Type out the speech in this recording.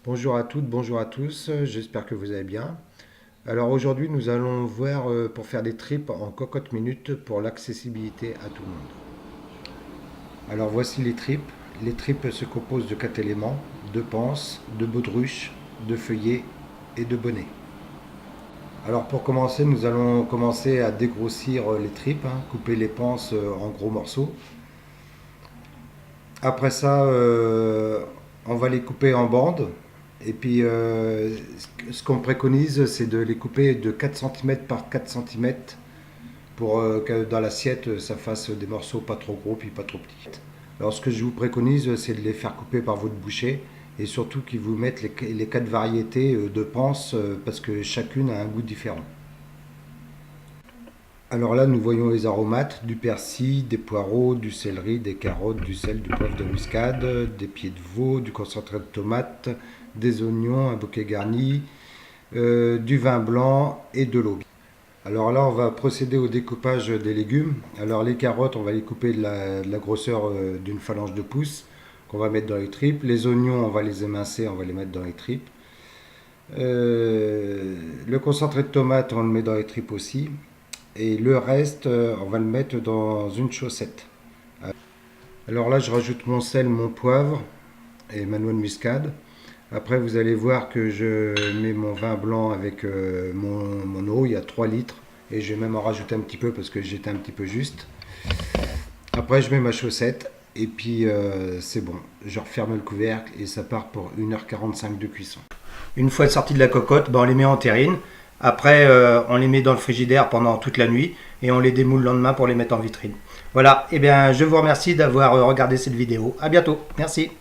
Bonjour à toutes, bonjour à tous, j'espère que vous allez bien. Alors aujourd'hui nous allons voir pour faire des tripes en cocotte minute pour l'accessibilité à tout le monde. Alors voici les tripes. Les tripes se composent de 4 éléments, de panse, de baudruche, de feuillet et de bonnet. Alors pour commencer nous allons commencer à dégrossir les tripes, couper les panses en gros morceaux. Après ça on va les couper en bandes. Et puis, ce qu'on préconise, c'est de les couper de 4 cm par 4 cm pour que dans l'assiette, ça fasse des morceaux pas trop gros puis pas trop petits. Alors, ce que je vous préconise, c'est de les faire couper par votre boucher et surtout qu'ils vous mettent les 4 variétés de panse parce que chacune a un goût différent. Alors là, nous voyons les aromates, du persil, des poireaux, du céleri, des carottes, du sel, du poivre de muscade, des pieds de veau, du concentré de tomate, des oignons, un bouquet garni, du vin blanc et de l'eau. Alors là, on va procéder au découpage des légumes. Alors les carottes, on va les couper de la grosseur d'une phalange de pouce qu'on va mettre dans les tripes. Les oignons, on va les émincer, on va les mettre dans les tripes. Le concentré de tomate, on le met dans les tripes aussi. Et le reste, on va le mettre dans une chaussette. Alors là, je rajoute mon sel, mon poivre et ma noix de muscade. Après, vous allez voir que je mets mon vin blanc avec mon eau. Il y a 3 litres. Et je vais même en rajouter un petit peu parce que j'étais un petit peu juste. Après, je mets ma chaussette. Et puis, c'est bon. Je referme le couvercle et ça part pour 1h45 de cuisson. Une fois sorti de la cocotte, on les met en terrine. Après, on les met dans le frigidaire pendant toute la nuit et on les démoule le lendemain pour les mettre en vitrine. Voilà, et bien je vous remercie d'avoir regardé cette vidéo. À bientôt, merci.